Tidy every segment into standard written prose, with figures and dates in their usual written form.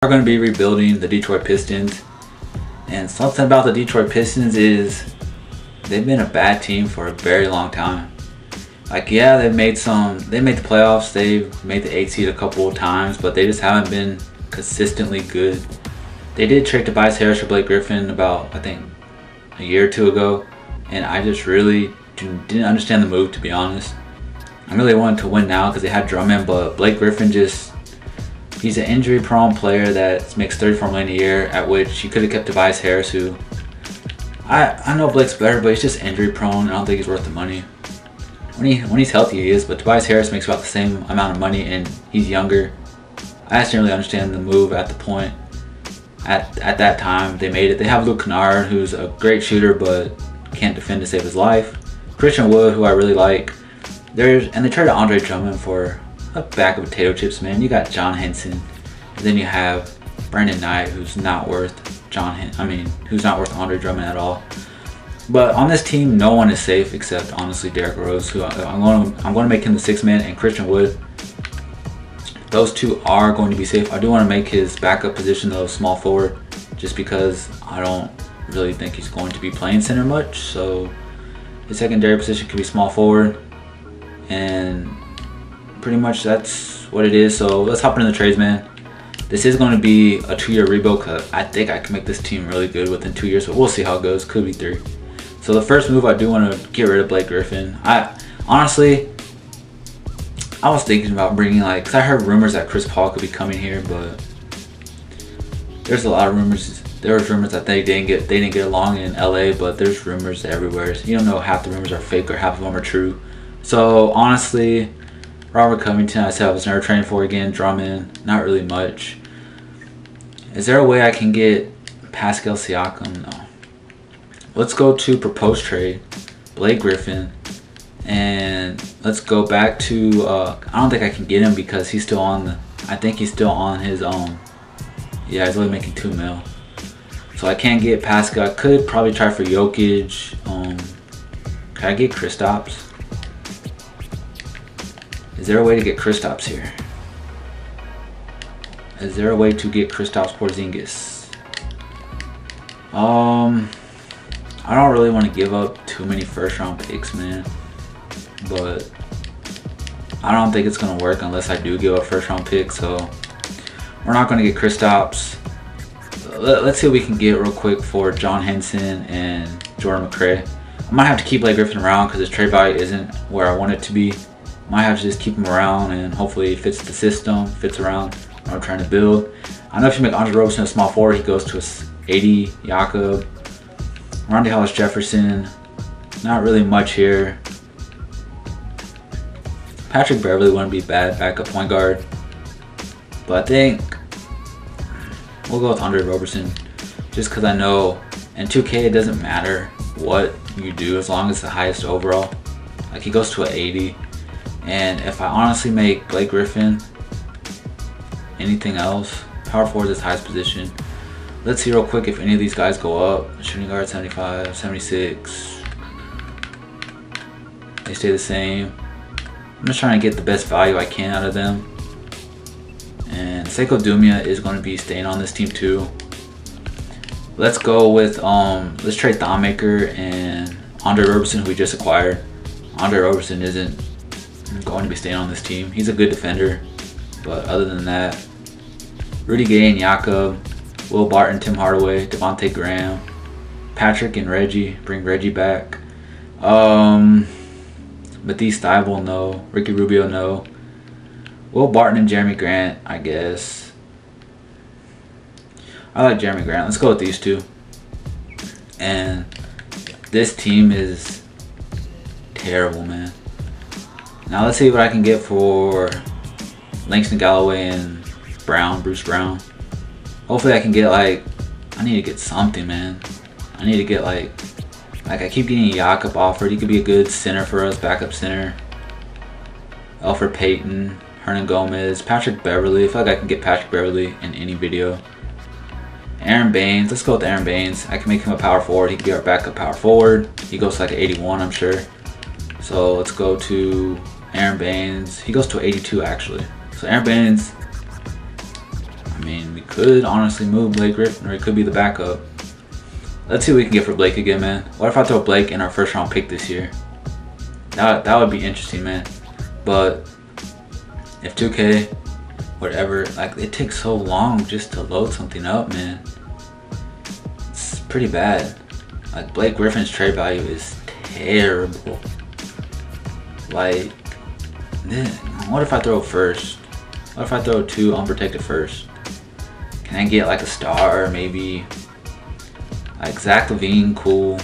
We're going to be rebuilding the Detroit Pistons, and something about the Detroit Pistons is they've been a bad team for a very long time. Like, yeah, they made the playoffs, they've made the 8th seed a couple of times, but they just haven't been consistently good. They did trade Tobias Harris for Blake Griffin about, I think, a year or two ago, and I just really didn't understand the move, to be honest. I really wanted to win now because they had Drummond, but Blake Griffin he's an injury-prone player that makes $34 million a year, at which he could have kept Tobias Harris, who I know Blake's better, but he's just injury-prone. I don't think he's worth the money. When he's healthy, he is, but Tobias Harris makes about the same amount of money, and he's younger. I just didn't really understand the move at the point. At that time, they made it. They have Luke Kennard, who's a great shooter, but can't defend to save his life. Christian Wood, who I really like. And they traded Andre Drummond for a bag of potato chips, man. You got John Henson, and then you have Brandon Knight, who's not worth who's not worth Andre Drummond at all. But on this team, no one is safe except honestly Derrick Rose, who I'm going to make him the 6th man, and Christian Wood. Those two are going to be safe. I do want to make his backup position though small forward, just because I don't really think he's going to be playing center much. So his secondary position could be small forward, and pretty much that's what it is. So let's hop into the trades, man. This is going to be a 2-year rebuild because I think I can make this team really good within 2 years, but we'll see how it goes. Could be 3. So the first move, I do want to get rid of Blake Griffin. Honestly, I was thinking about bringing, because I heard rumors that Chris Paul could be coming here, but there's a lot of rumors. There was rumors that they didn't get along in LA, but there's rumors everywhere. So you don't know, half the rumors are fake or half of them are true. So honestly, Robert Covington, I said I was never training for again. Drummond, not really much. Is there a way I can get Pascal Siakam? No. Let's go to proposed trade, Blake Griffin, and let's go back to. I don't think I can get him because he's still on I think he's still on his own. Yeah, he's only making $2 million. So I can't get Pascal. I could probably try for Jokic. Can I get Kristaps? Is there a way to get Kristaps here? Is there a way to get Kristaps Porzingis? I don't really want to give up too many first-round picks, man. But I don't think it's going to work unless I do give up first-round picks. So we're not going to get Kristaps. Let's see what we can get real quick for John Henson and Jordan McRae. I might have to keep Blake Griffin around because his trade value isn't where I want it to be. Might have to just keep him around, and hopefully it fits the system, fits around what I'm trying to build. I know if you make Andre Roberson a small forward, he goes to a 80. Jakob, Rondae Hollis-Jefferson, not really much here. Patrick Beverley wouldn't be bad backup point guard, but I think we'll go with Andre Roberson, just because I know in 2K it doesn't matter what you do as long as it's the highest overall. Like, he goes to an 80. And if I honestly make Blake Griffin anything else, power forward is his highest position. Let's see real quick if any of these guys go up. Shooting guard 75, 76. They stay the same. I'm just trying to get the best value I can out of them. And Sekou Doumbia is going to be staying on this team too. Let's go with let's trade Thon Maker and Andre Roberson, who we just acquired. Andre Roberson isn't going to be staying on this team. He's a good defender, but other than that, Rudy Gay and Jakob, Will Barton, Tim Hardaway, Devontae Graham, Patrick and Reggie. Bring Reggie back. Matisse Thybulle, no. Ricky Rubio, no. Will Barton and Jeremy Grant, I guess. I like Jeremy Grant. Let's go with these two. And this team is terrible, man. Now let's see what I can get for Langston Galloway and Bruce Brown. Hopefully I can get I need to get something, man. I need to get I keep getting Jakob offered. He could be a good center for us, backup center. Elfrid Payton, Hernan Gomez, Patrick Beverley. I feel like I can get Patrick Beverley in any video. Aaron Baines. Let's go with Aaron Baines. I can make him a power forward. He can be our backup power forward. He goes to an 81, I'm sure. So let's go to Aaron Baines. He goes to 82 actually. So Aaron Baines, I mean, we could honestly move Blake Griffin, or he could be the backup. Let's see what we can get for Blake again, man. What if I throw Blake in our first round pick this year? That would be interesting, man. But if 2K, whatever, like, it takes so long just to load something up, man. It's pretty bad. Like, Blake Griffin's trade value is terrible. Like, then what if I throw first? What if I throw 2 unprotected first? Can I get like a star, maybe? Like Zach LaVine, cool.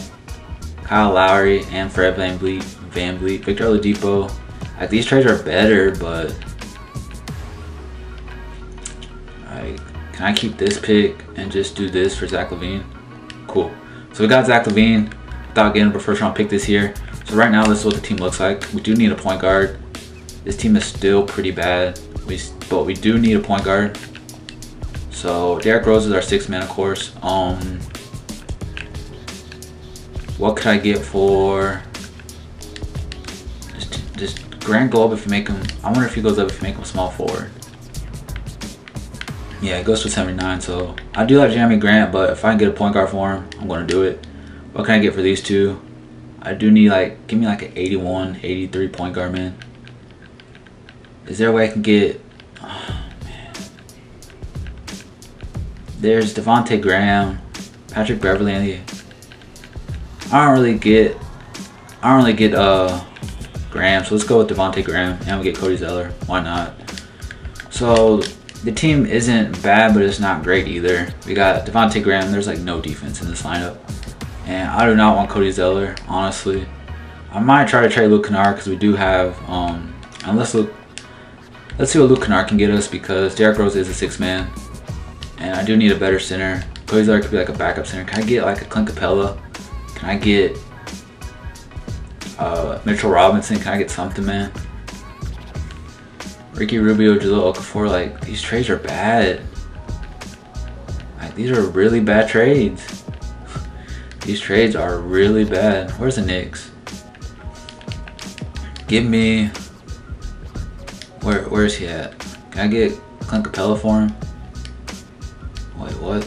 Kyle Lowry and Fred VanVleet, Victor Oladipo. Like, these trades are better, but like, can I keep this pick and just do this for Zach LaVine? Cool. So we got Zach LaVine without getting a first round pick this year. So right now, this is what the team looks like. We do need a point guard. This team is still pretty bad, but we do need a point guard. So Derrick Rose is our 6th man, of course. What could I get for just Grant Globe if you make him? I wonder if he goes up if you make him small forward. Yeah, it goes for 79. So I do like Jeremy Grant, but if I can get a point guard for him, I'm going to do it. What can I get for these two? I do need, like, give me like an 81, 83 point guard, man. Is there a way I can get? Oh, man. There's Devontae Graham, Patrick Beverly, and I don't really get Graham, so let's go with Devontae Graham, and we get Cody Zeller. Why not? So the team isn't bad, but it's not great either. We got Devontae Graham. There's like no defense in this lineup, and I do not want Cody Zeller, honestly. I might try to trade Luke Kennard because we do have let's see what Luke Kennard can get us, because Derrick Rose is a 6th man, and I do need a better center. Cody Zeller could be like a backup center. Can I get like a Clint Capella? Can I get Mitchell Robinson? Can I get something, man? Ricky Rubio, Jahlil Okafor. Like, these trades are bad. Like, these are really bad trades. These trades are really bad. Where's the Knicks? Give me. Where's he at? Can I get Clint Capella for him? Wait, what?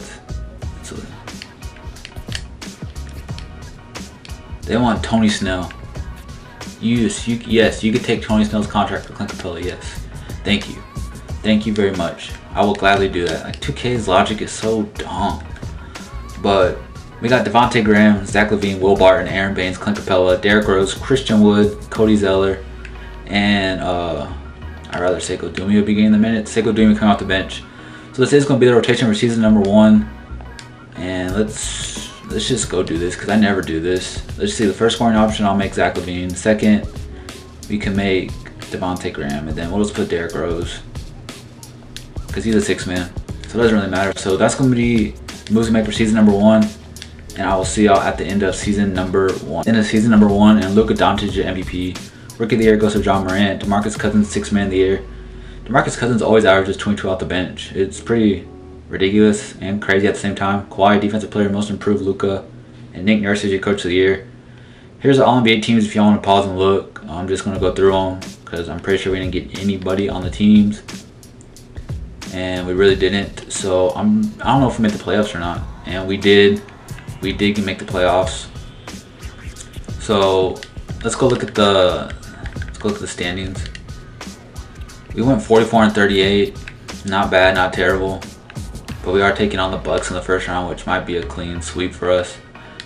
They want Tony Snell. Yes, you could take Tony Snell's contract for Clint Capella. Yes, thank you. Thank you very much. I will gladly do that. Like, 2K's logic is so dumb. But we got Devontae Graham, Zach LaVine, Will Barton, Aaron Baines, Clint Capella, Derrick Rose, Christian Wood, Cody Zeller, and I'd rather Sekou Doumbia would be getting the minutes. Sekou Doumbia coming off the bench. So this is going to be the rotation for season number 1. And let's just go do this, because I never do this. Let's see, the first scoring option, I'll make Zach LaVine. Second, we can make Devontae Graham. And then we'll just put Derrick Rose, because he's a 6th man. So it doesn't really matter. So that's going to be moves we make for season number 1. And I will see y'all at the end of season number 1. End of season number 1, and Luka Doncic MVP. Rookie of the year goes to John Morant. DeMarcus Cousins, 6th man of the year. DeMarcus Cousins always averages 22 off the bench. It's pretty ridiculous and crazy at the same time. Kawhi, defensive player, most improved, Luka. And Nick Nurse is your coach of the year. Here's the All-NBA teams if y'all want to pause and look. I'm just going to go through them, because I'm pretty sure we didn't get anybody on the teams. And we really didn't. So I don't know if we made the playoffs or not. And we did. We did make the playoffs. So let's go look at the standings. We went 44-38. Not bad, not terrible. But we are taking on the Bucks in the first round, which might be a clean sweep for us.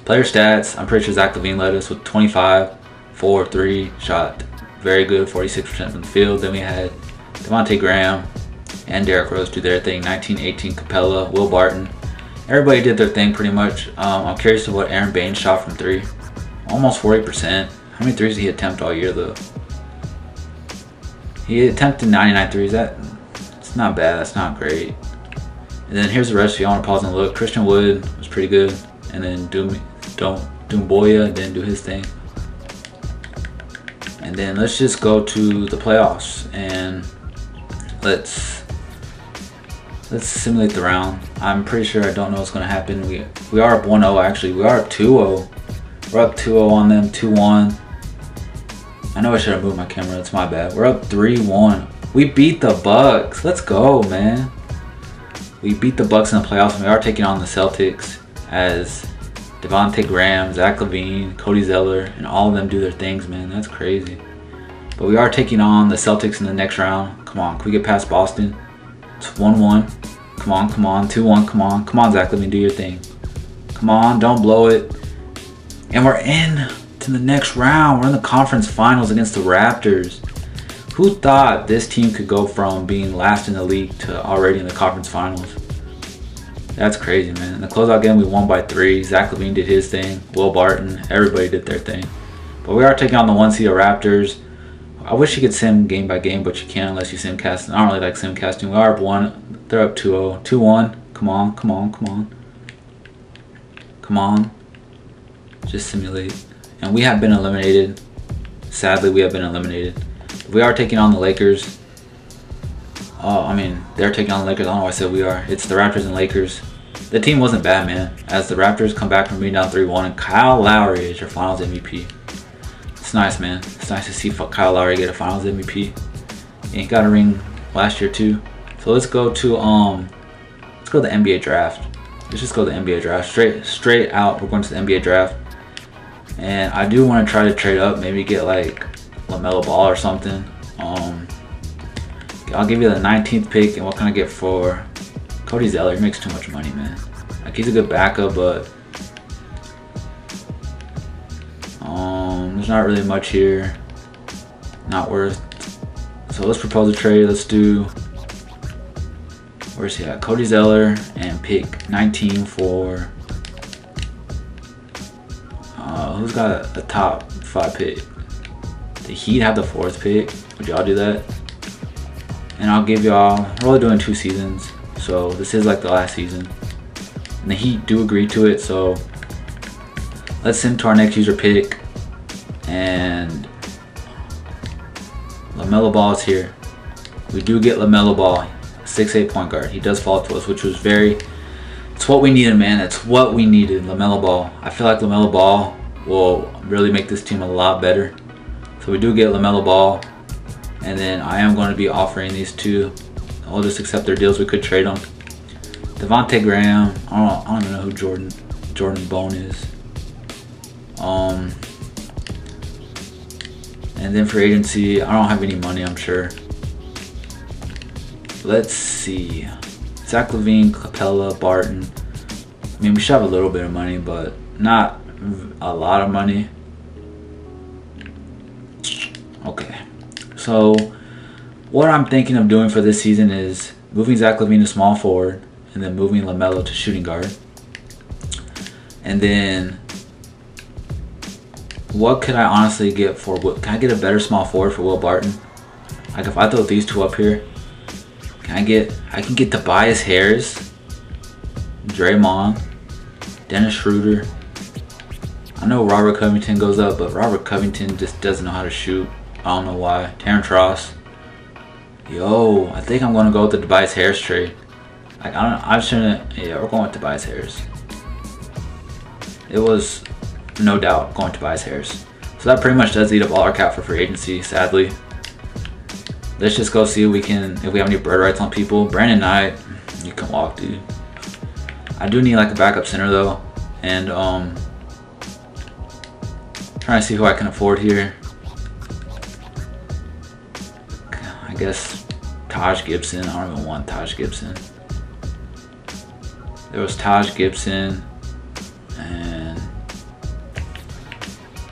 Player stats, I'm pretty sure Zach LaVine led us with 25, 4, 3, shot very good, 46% from the field. Then we had Devontae Graham and Derrick Rose do their thing, 19, 18, Capella, Will Barton. Everybody did their thing pretty much. I'm curious to what Aaron Baines shot from 3. Almost 40%. How many threes did he attempt all year though? He attempted 99 threes. It's not bad. That's not great. And then here's the rest. If you want to pause and look, Christian Wood was pretty good. And then Doumbouya didn't do his thing. And then let's just go to the playoffs and let's simulate the round. I'm pretty sure I don't know what's going to happen. We are up 1-0 actually. We are up 2-0. We're up 2-0 on them, 2-1. I know I should have moved my camera. It's my bad. We're up 3-1. We beat the Bucks. Let's go, man. We beat the Bucks in the playoffs, and we are taking on the Celtics as Devontae Graham, Zach LaVine, Cody Zeller, and all of them do their things, man. That's crazy. But we are taking on the Celtics in the next round. Come on, can we get past Boston? It's 1-1. Come on, come on. 2-1, come on. Come on, Zach LaVine, do your thing. Come on, don't blow it. And we're in to the next round. We're in the conference finals against the Raptors. Who thought this team could go from being last in the league to already in the conference finals? That's crazy, man. In the closeout game, we won by 3. Zach LaVine did his thing. Will Barton, everybody did their thing. But we are taking on the 1-seed Raptors. I wish you could sim game by game, but you can't unless you simcast. I don't really like simcasting. We are up 1. They're up 2-0. 2-1. Come on, come on, come on. Come on. Just simulate. And we have been eliminated. Sadly, we have been eliminated. We are taking on the Lakers. Oh, I mean, they're taking on the Lakers. I don't know why I said we are. It's the Raptors and Lakers. The team wasn't bad, man. As the Raptors come back from being down 3-1, and Kyle Lowry is your Finals MVP. It's nice, man. It's nice to see Kyle Lowry get a Finals MVP. And he got a ring last year too. So let's go to the NBA draft. Let's just go to the NBA draft. Straight out, we're going to the NBA draft. And I do want to try to trade up, maybe get like LaMelo Ball or something. I'll give you the 19th pick, and what can I get for Cody Zeller? He makes too much money, man. Like, he's a good backup, but there's not really much here. Not worth. So let's propose a trade. Let's do, where's he at? Cody Zeller, and pick 19 for who's got a top 5 pick? The Heat have the 4th pick. Would y'all do that? And I'll give y'all, we're only doing 2 seasons, so this is like the last season. And the Heat do agree to it, so let's sim to our next user pick. And LaMelo Ball is here. We do get LaMelo Ball, 6'8" point guard. He does fall to us, which was it's what we needed, man. It's what we needed, LaMelo Ball. I feel like LaMelo Ball will really make this team a lot better. So we do get LaMelo Ball, and then I am going to be offering these two. I'll just accept their deals. We could trade them. Devontae Graham. I don't even know who Jordan Bone is. And then for agency, I don't have any money, I'm sure. Let's see. Zach LaVine, Capella, Barton. I mean, we should have a little bit of money, but not a lot of money. Okay. So what I'm thinking of doing for this season is moving Zach LaVine to small forward, and then moving LaMelo to shooting guard. And then what could I honestly get for, can I get a better small forward for Will Barton? Like, if I throw these two up here, I can get Tobias Harris, Draymond, Dennis Schroeder. I know Robert Covington goes up, but Robert Covington just doesn't know how to shoot. I don't know why. Terrence Ross. Yo, I think I'm gonna go with the Tobias Harris trade. Like, I shouldn't. Yeah, we're going with Tobias Harris. It was no doubt going to Tobias Harris. So that pretty much does eat up all our cap for free agency, sadly. Let's just go see if we have any bird rights on people. Brandon Knight, you can walk, dude. I do need like a backup center though, and trying to see who I can afford here. I guess Taj Gibson. I don't even want Taj Gibson. There was Taj Gibson, and I'm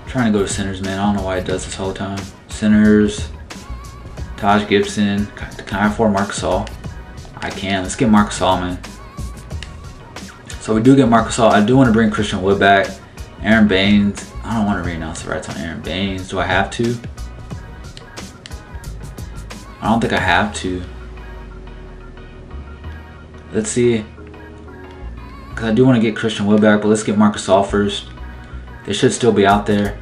trying to go to centers, man. I don't know why it does this whole time. Centers. Taj Gibson. Can I afford Marc Gasol? I can. Let's get Marc Gasol, man. So we do get Marc Gasol. I do want to bring Christian Wood back. Aaron Baines. I don't want to renounce the rights on Aaron Baines. Do I have to? I don't think I have to. Let's see. Because I do want to get Christian Wood back, but let's get Marc Gasol first. They should still be out there.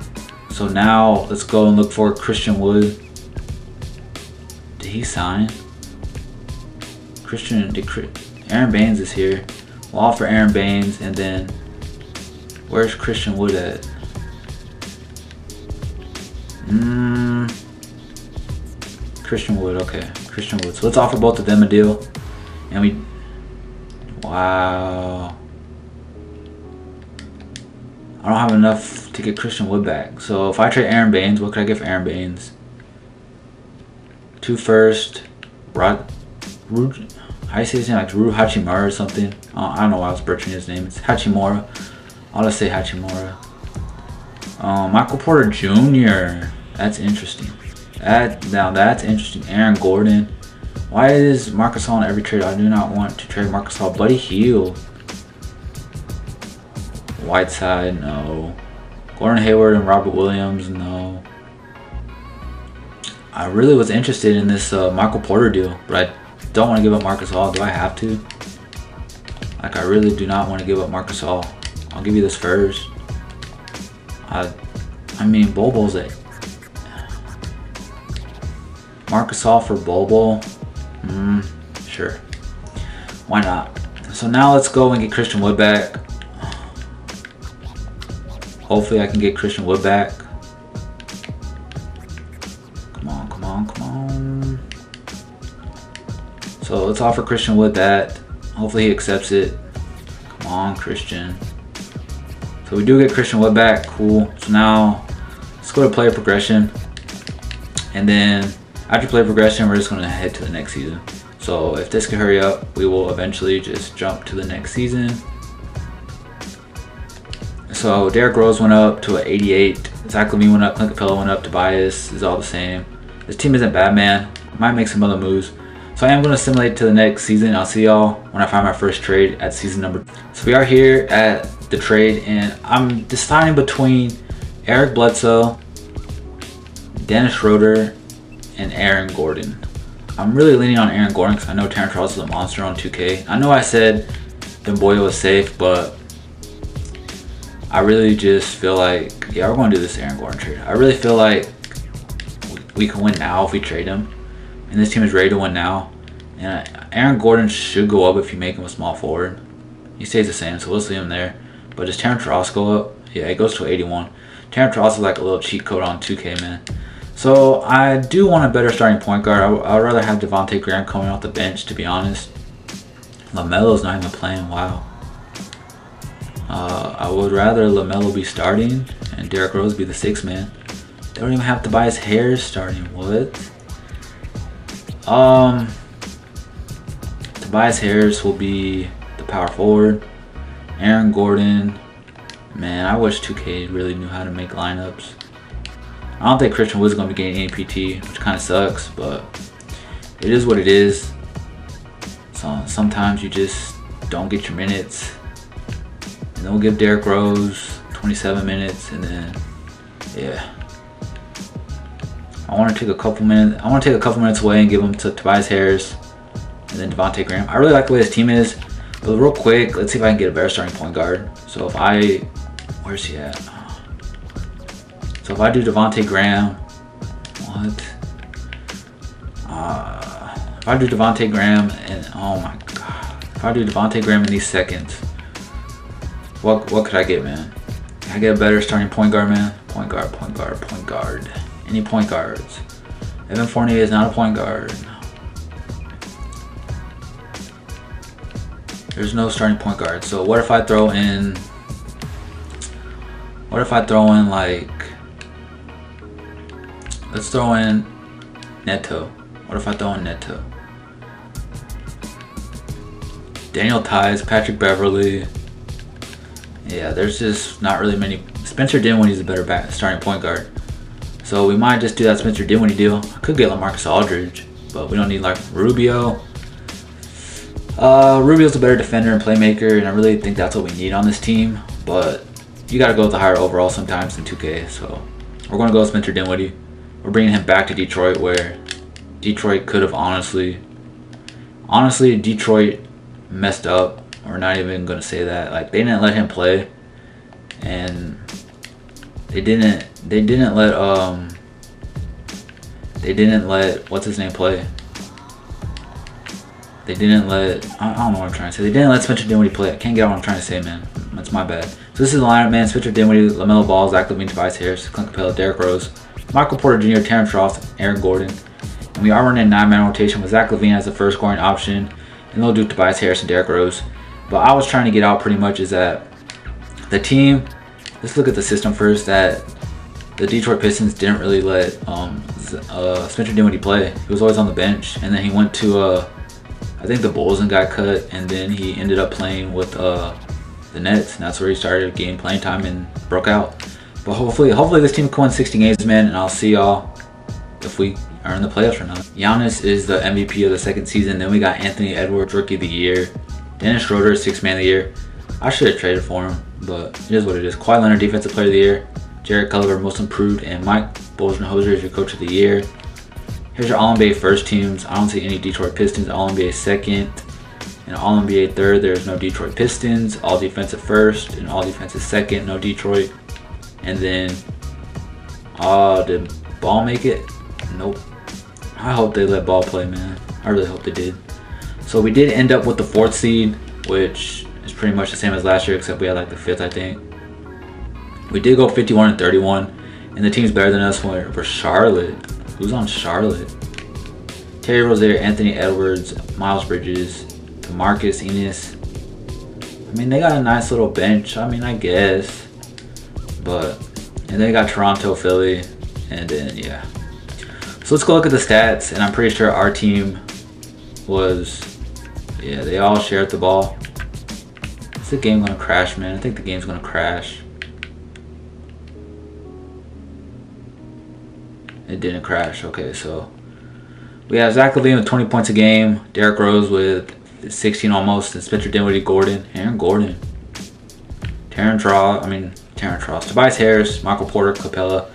So now let's go and look for Christian Wood. Did he sign? Aaron Baines is here. We'll offer Aaron Baines, and then where's Christian Wood at? Christian Wood, okay. Christian Wood. So let's offer both of them a deal. And Wow. I don't have enough to get Christian Wood back. So if I trade Aaron Baines, what could I get for Aaron Baines? 2 first. How do you say his name? Like Ru Hachimura or something. I don't know why I was butchering his name. It's Hachimura. I'll just say Hachimura. Michael Porter Jr. That's interesting. Now that's interesting. Aaron Gordon. Why is Marc Gasol in every trade? I do not want to trade Marc Gasol. Buddy Hield. Whiteside, no. Gordon Hayward and Robert Williams, no. I really was interested in this Michael Porter deal, but I don't want to give up Marc Gasol. Do I have to? Like, I really do not want to give up Marc Gasol. I'll give you this first. I mean, Bobo's it. Marc Gasol for Bobo. Sure. Why not? So now let's go and get Christian Wood back. Hopefully I can get Christian Wood back. Come on, come on, come on. So let's offer Christian Wood that. Hopefully he accepts it. Come on, Christian. So we do get Christian Wood back. Cool. So now let's go to player progression. And then after player progression, we're just going to head to the next season. So if this can hurry up, we will eventually just jump to the next season. So Derrick Rose went up to an 88. Zach LaVine went up. Clint Capella went up. Tobias is all the same. This team isn't bad, man. I might make some other moves. So I am going to simulate to the next season. I'll see y'all when I find my first trade at season number. So we are here at the trade, and I'm deciding between Eric Bledsoe, Dennis Schroeder, and Aaron Gordon. I'm really leaning on Aaron Gordon because I know Terrence Ross is a monster on 2K. I know I said Demboya was safe, but I really just feel like, yeah, we're going to do this Aaron Gordon trade. I really feel like we can win now if we trade him. And this team is ready to win now. And Aaron Gordon should go up if you make him a small forward. He stays the same, so we'll see him there. But does Terrence Ross go up? Yeah, it goes to 81. Terrence Ross is like a little cheat code on 2K, man. So I do want a better starting point guard. I'd rather have Devontae Graham coming off the bench, to be honest. LaMelo's not even playing. Wow. I would rather LaMelo be starting and Derrick Rose be the 6th man. They don't even have Tobias Harris starting. What? Tobias Harris will be the power forward. Aaron Gordon. Man, I wish 2K really knew how to make lineups. I don't think Christian Wood's going to be getting any PT, which kind of sucks, but it is what it is. So sometimes you just don't get your minutes. And then we'll give Derrick Rose 27 minutes, and then, yeah. I want to take a couple minutes away and give them to Tobias Harris and then Devontae Graham. I really like the way this team is. But real quick, let's see if I can get a better starting point guard. So if I, where's he at? So if I do Devontae Graham, what? If I do Devontae Graham and, oh my god. If I do Devontae Graham in these seconds, what could I get, man? Can I get a better starting point guard, man? Point guard, point guard, point guard. Any point guards? Evan Fournier is not a point guard. There's no starting point guard. So what if I throw in like, let's throw in Neto. What if I throw in Neto? Daniel Tice, Patrick Beverly. Yeah, there's just not really many. Spencer Dinwiddie's a better starting point guard. So we might just do that Spencer Dinwiddie deal. I could get LaMarcus Aldridge, but we don't need like Rubio. Rubio's a better defender and playmaker, and I really think that's what we need on this team. But you got to go with the higher overall sometimes in 2K. So we're going to go with Spencer Dinwiddie. We're bringing him back to Detroit, where Detroit could have honestly, Detroit messed up. We're not even going to say that. Like, they didn't let him play, and they didn't let what's his name play. They didn't let, I don't know what I'm trying to say. They didn't let Spencer Dinwiddie play. I can't get out what I'm trying to say, man. That's my bad. So this is the lineup, man. Spencer Dinwiddie, LaMelo Ball, Zach LaVine, Tobias Harris, Clint Capella, Derrick Rose, Michael Porter Jr., Terrence Ross, Aaron Gordon. And we are running a 9-man rotation with Zach LaVine as the first scoring option. And they'll do Tobias Harris and Derrick Rose. But I was trying to get out pretty much is that the team, let's look at the system first, that the Detroit Pistons didn't really let Spencer Dinwiddie play. He was always on the bench, and then he went to I think the Bulls and got cut, and then he ended up playing with the Nets, and that's where he started getting playing time and broke out. But hopefully this team can win 60 games, man, and I'll see y'all if we are in the playoffs or not. Giannis is the MVP of the second season. Then we got Anthony Edwards, Rookie of the Year. Dennis Schroeder, Sixth Man of the Year. I should have traded for him, but it is what it is. Kawhi Leonard, Defensive Player of the Year. Jarrett Culver, Most Improved, and Mike Budenholzer is your Coach of the Year. Here's your All-NBA first teams. I don't see any Detroit Pistons. All-NBA second and All-NBA third. There's no Detroit Pistons. All Defensive first and All Defensive second. No Detroit. And then, did Ball make it? Nope. I hope they let Ball play, man. I really hope they did. So we did end up with the 4th seed, which is pretty much the same as last year, except we had like the 5th, I think. We did go 51-31, and the team's better than us were Charlotte. Who's on Charlotte? Terry Rozier, Anthony Edwards, Miles Bridges, DeMarcus Enos. I mean, they got a nice little bench. I mean, I guess. But, and then they got Toronto, Philly, and then, yeah. So let's go look at the stats, and I'm pretty sure our team was, yeah, they all shared the ball. Is the game gonna crash, man? I think the game's gonna crash. It didn't crash. Okay, so we have Zach LaVine with 20 points a game, Derrick Rose with 16 almost, and Spencer Dinwiddie, Aaron Gordon, Terrence Ross, Tobias Harris, Michael Porter, Capella,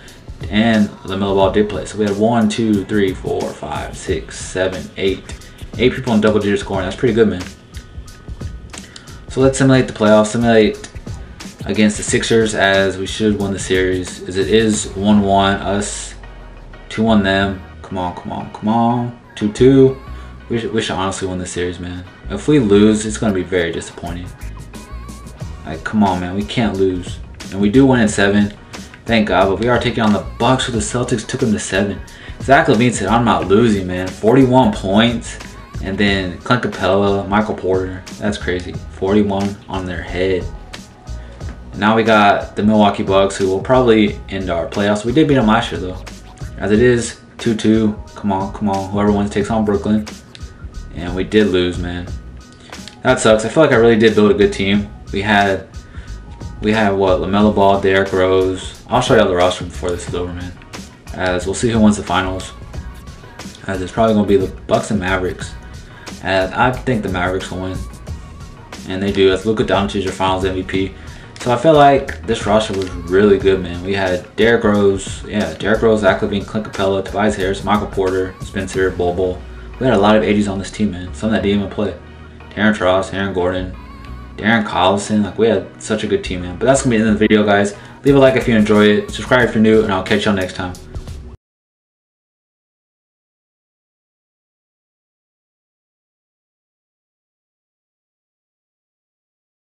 and LaMelo Ball did play. So we had 1, 2, 3, 4, 5, 6, 7, 8 people in double digit scoring. That's pretty good, man. So let's simulate the playoffs. Simulate against the Sixers, as we should win the series. As it is 1-1 us, 2-1 them. Come on. 2-2. We should honestly win the series, man. If we lose, it's gonna be very disappointing. Like, come on, man. We can't lose. And we do win in 7. Thank God, but we are taking on the Bucks, who the Celtics took them to 7. Zach LaVine said, I'm not losing, man. 41 points. And then Clint Capella, Michael Porter. That's crazy. 41 on their head. And now we got the Milwaukee Bucks, who will probably end our playoffs. We did beat them last year, though. As it is, 2-2. Come on. Whoever wins takes on Brooklyn. And we did lose, man. That sucks. I feel like I really did build a good team. We had what? LaMelo Ball, Derrick Rose. I'll show y'all the roster before this is over, man. As we'll see who wins the finals. As it's probably going to be the Bucks and Mavericks. As I think the Mavericks will win. And they do. As Luka Doncic is your finals MVP. So I feel like this roster was really good, man. We had Derrick Rose, Zach LaVine, Clint Capella, Tobias Harris, Michael Porter, Spencer, Bol. We had a lot of 80s on this team, man. Some that didn't even play. Terrence Ross, Aaron Gordon, Darren Collison. Like, we had such a good team, man. But that's going to be the end of the video, guys. Leave a like if you enjoy it. Subscribe if you're new, and I'll catch y'all next time.